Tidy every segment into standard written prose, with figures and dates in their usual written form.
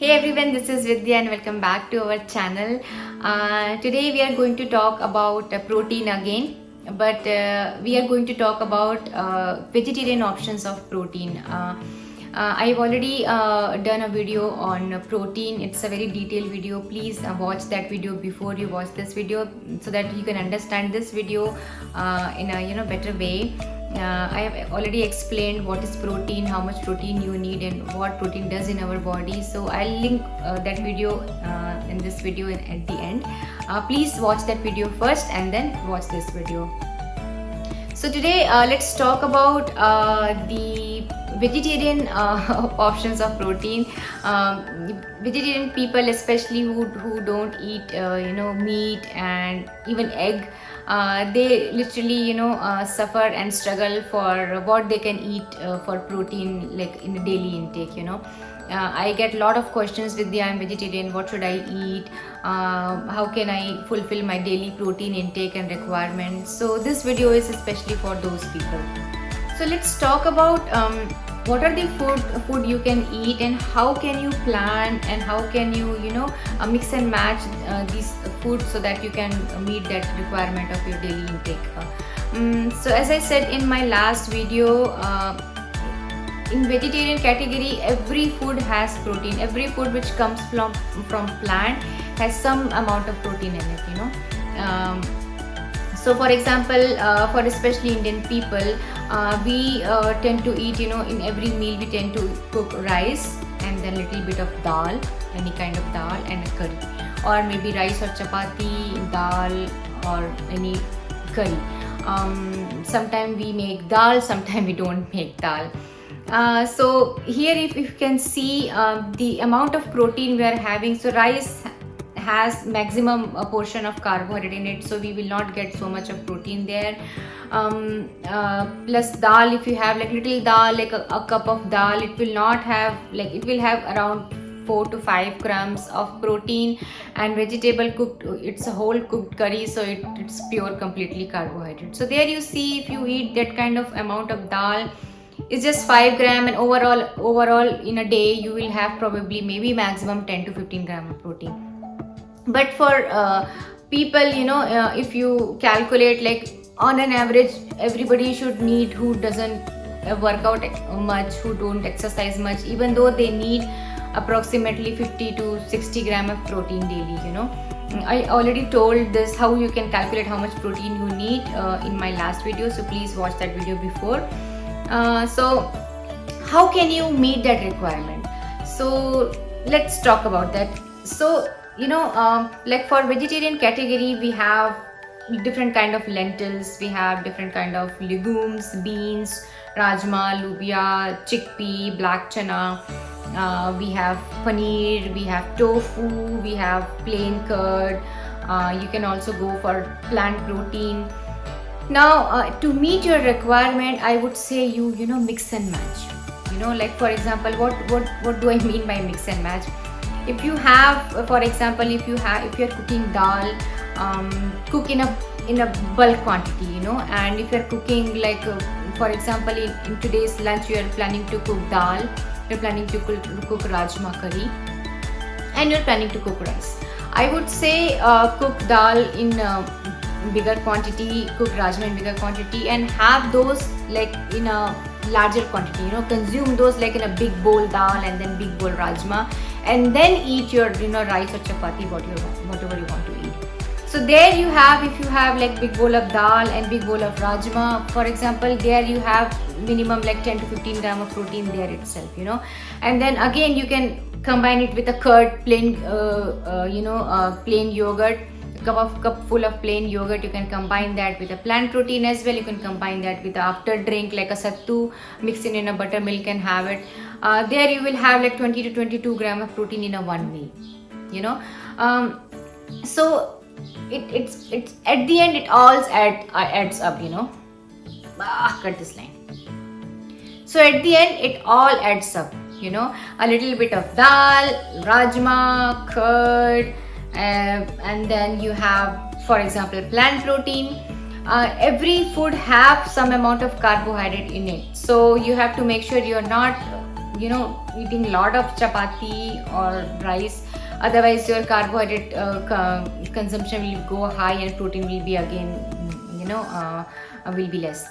Hey everyone, this is Vidya and welcome back to our channel. Today we are going to talk about protein again, but we are going to talk about vegetarian options of protein. I've already done a video on protein. It's a very detailed video. Please watch that video before you watch this video so that you can understand this video in a better way. I have already explained what is protein, how much protein you need, and what protein does in our body. So I'll link that video in this video at the end. Please watch that video first and then watch this video. So today let's talk about the vegetarian options of protein. Vegetarian people, especially who don't eat meat and even egg, they literally suffer and struggle for what they can eat for protein, like in a daily intake. I get a lot of questions with I'm vegetarian, what should I eat, how can I fulfill my daily protein intake and requirements. So this video is especially for those people. So let's talk about what are the food you can eat and how can you plan and how can you mix and match these foods so that you can meet that requirement of your daily intake. So as I said in my last video, in vegetarian category, every food has protein. Every food which comes from plant has some amount of protein in it. So for example, for especially Indian people, we tend to eat, in every meal we tend to cook rice and then little bit of dal, any kind of dal, and a curry, or maybe rice or chapati, dal, or any curry. Sometimes we make dal, sometimes we don't make dal. So here if you can see the amount of protein we are having, so rice has maximum portion of carbohydrate in it, so we will not get so much of protein there. Plus dal, if you have like little dal, like a cup of dal, it will not have, like it will have around 4 to 5 grams of protein. And vegetable cooked, it's a whole cooked curry, so it's pure completely carbohydrate. So there you see, if you eat that kind of amount of dal, it's just 5 gram, and overall in a day you will have probably maybe maximum 10 to 15 gram of protein. But for people, if you calculate, like on an average, everybody should need, who doesn't work out much, who don't exercise much, even though they need approximately 50 to 60 gram of protein daily. I already told this, how you can calculate how much protein you need in my last video, so please watch that video before. So how can you meet that requirement? So let's talk about that. So like for vegetarian category, we have different kind of lentils, we have different kind of legumes, beans, rajma, lubia, chickpea, black chana, we have paneer, we have tofu, we have plain curd, you can also go for plant protein. Now to meet your requirement, I would say you mix and match. Like for example, what do I mean by mix and match? If you have, for example, if you're cooking dal, cook in a bulk quantity, and if you're cooking, like for example, in today's lunch you are planning to cook dal, you're planning to cook rajma curry, and you're planning to cook rice, I would say cook dal in bigger quantity, cook rajma in bigger quantity, and have those like in a larger quantity. Consume those like in a big bowl dal and then big bowl rajma, and then eat your rice or chapati, whatever you want to eat. So there you have, if you have like big bowl of dal and big bowl of rajma, for example, there you have minimum like 10 to 15 gram of protein there itself. And then again you can combine it with a curd, plain plain yogurt, cup full of plain yogurt. You can combine that with a plant protein as well. You can combine that with after drink like a sattu, mix it in a buttermilk and have it. There you will have like 20 to 22 gram of protein in a one meal. So it's at the end it all adds up. Cut this line. So at the end it all adds up. A little bit of dal, rajma, curd, and then you have, for example, plant protein. Every food have some amount of carbohydrate in it, so you have to make sure you're not eating a lot of chapati or rice. Otherwise your carbohydrate consumption will go high and protein will be again, will be less.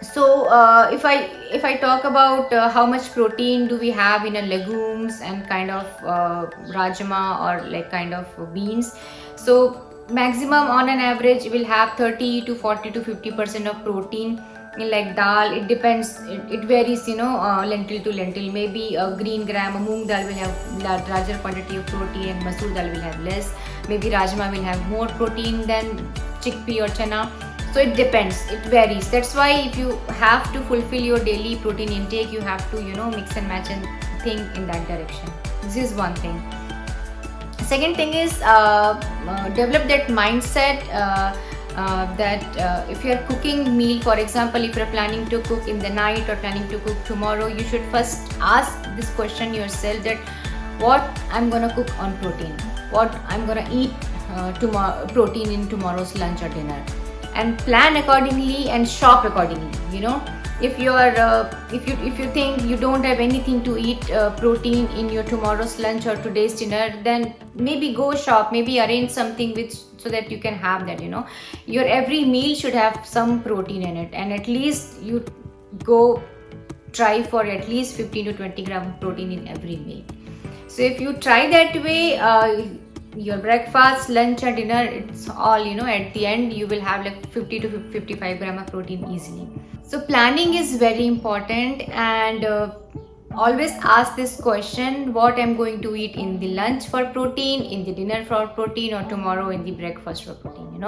So if I talk about how much protein do we have in a legumes and kind of rajma or like kind of beans. So maximum on an average will have 30 to 40 to 50% of protein. In like dal, it depends, it varies, lentil to lentil. Maybe a green gram, a moong dal will have larger quantity of protein and masoor dal will have less. Maybe rajma will have more protein than chickpea or chana. So it depends, it varies. That's why if you have to fulfill your daily protein intake, you have to mix and match and think in that direction. This is one thing. Second thing is develop that mindset that if you are cooking meal, for example, if you are planning to cook in the night or planning to cook tomorrow, you should first ask this question yourself, that what I'm gonna cook on protein, what I'm gonna eat tomorrow protein in tomorrow's lunch or dinner, and plan accordingly and shop accordingly. If you are if you think you don't have anything to eat protein in your tomorrow's lunch or today's dinner, then maybe go shop, maybe arrange something which so that you can have that. Your every meal should have some protein in it, and at least you go try for at least 15 to 20 gram of protein in every meal. So if you try that way, your breakfast, lunch and dinner, it's all, at the end you will have like 50 to 55 gram of protein easily. So planning is very important, and always ask this question, what I'm going to eat in the lunch for protein, in the dinner for protein, or tomorrow in the breakfast for protein.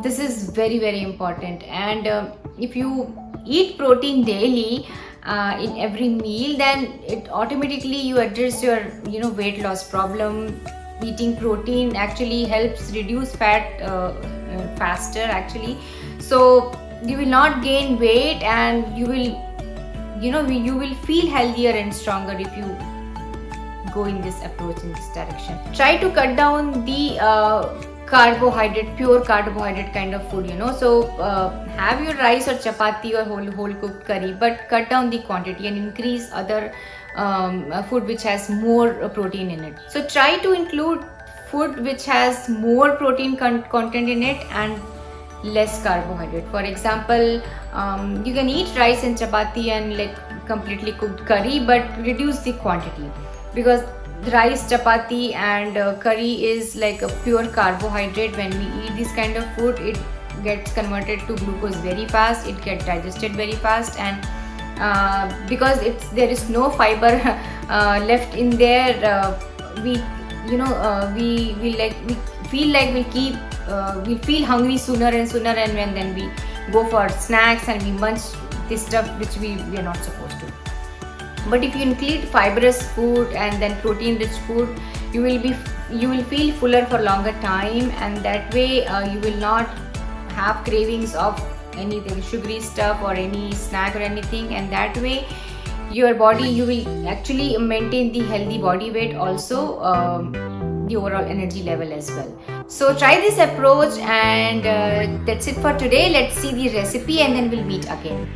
This is very, very important. And if you eat protein daily in every meal, then it automatically you address your weight loss problem. Eating protein actually helps reduce fat faster actually. So you will not gain weight, and you will you will feel healthier and stronger if you go in this approach, in this direction. Try to cut down the pure carbohydrate kind of food. So have your rice or chapati or whole cooked curry, but cut down the quantity and increase other food which has more protein in it. So try to include food which has more protein content in it and less carbohydrate. For example, you can eat rice and chapati and like completely cooked curry, but reduce the quantity, because rice, chapati and curry is like a pure carbohydrate. When we eat this kind of food, it gets converted to glucose very fast, it gets digested very fast, and because there is no fiber left in there, we feel like we'll feel hungry sooner and sooner, and then we go for snacks and we munch this stuff which we are not supposed to. But if you include fibrous food and then protein rich food, you will feel fuller for longer time, and that way you will not have cravings of anything sugary stuff or any snack or anything, and that way your body, you will actually maintain the healthy body weight, also the overall energy level as well. So try this approach, and that's it for today. Let's see the recipe and then we'll meet again.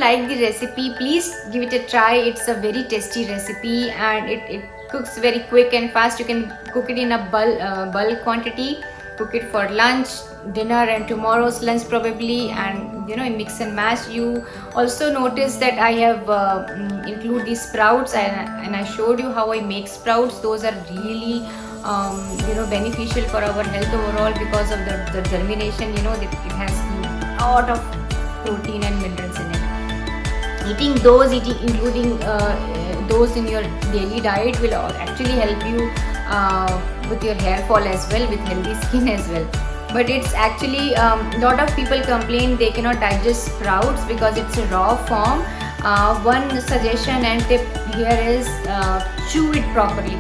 like the recipe, please give it a try. It's a very tasty recipe, and it cooks very quick and fast. You can cook it in a bulk quantity, cook it for lunch, dinner, and tomorrow's lunch probably, and in mix and match. You also notice that I have include these sprouts, and I showed you how I make sprouts. Those are really beneficial for our health overall because of the germination. It has a lot of protein and minerals in it. Including those in your daily diet will actually help you with your hair fall as well, with healthy skin as well. But it's actually lot of people complain they cannot digest sprouts because it's a raw form. One suggestion and tip here is chew it properly.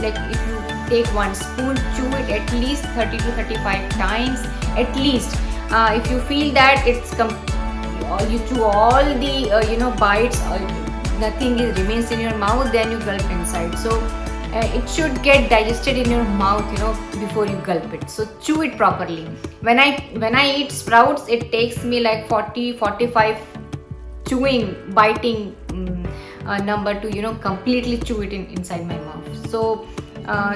Like if you take 1 spoon, chew it at least 30 to 35 times at least. If you feel that you chew all the bites, nothing remains in your mouth, then you gulp inside. So it should get digested in your mouth before you gulp it. So chew it properly. When I eat sprouts, it takes me like 40-45 biting number to completely chew it inside my mouth. So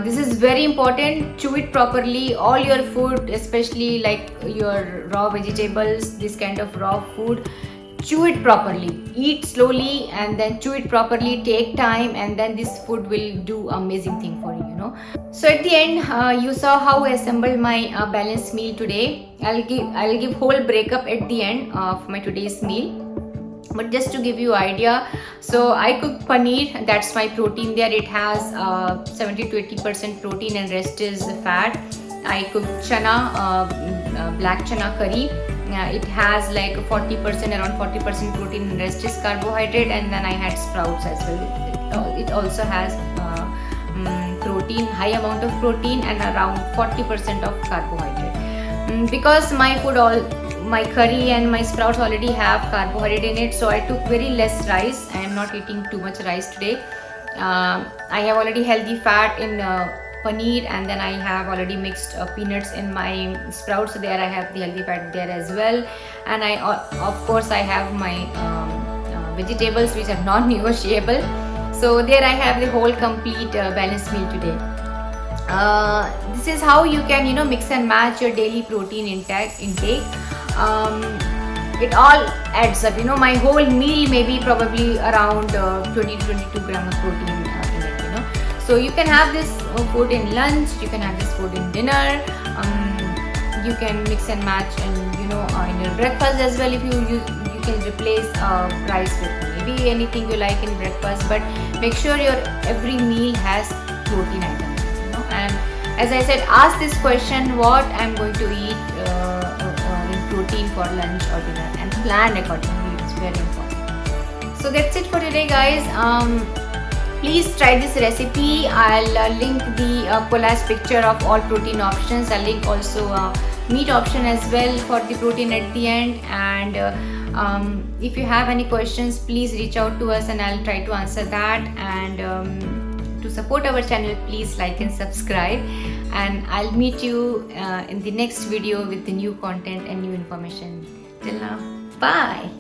this is very important. Chew it properly. All your food, especially like your raw vegetables, this kind of raw food, chew it properly. Eat slowly and then chew it properly. Take time, and then this food will do amazing thing for you. So at the end, you saw how I assembled my balanced meal today. I'll give whole breakup at the end of my today's meal. But just to give you idea, so I cooked paneer, that's my protein there. It has 70 to 80% protein and rest is fat. I cooked chana, black chana curry. It has like 40%, around 40% protein and rest is carbohydrate. And then I had sprouts as well. It also has protein, high amount of protein and around 40% of carbohydrate. Because my curry and my sprouts already have carbohydrate in it, so I took very less rice. I am not eating too much rice today. I have already healthy fat in paneer, and then I have already mixed peanuts in my sprouts, so there I have the healthy fat there as well. And of course I have my vegetables which are non-negotiable. So there I have the whole complete balanced meal today. This is how you can mix and match your daily protein intake. It all adds up. My whole meal may be probably around 20 to 22 grams of protein in it. So you can have this food in lunch, you can have this food in dinner, you can mix and match, and in your breakfast as well. If you can replace rice with maybe anything you like in breakfast, but make sure your every meal has protein items. And as I said, ask this question: what I'm going to eat in protein for lunch or dinner, and plan accordingly. It's very important. So that's it for today, guys. Please try this recipe. I'll link the collage picture of all protein options. I'll link also meat option as well for the protein at the end. And if you have any questions, please reach out to us and I'll try to answer that. And to support our channel, please like and subscribe. And I'll meet you in the next video with the new content and new information. Till now, bye.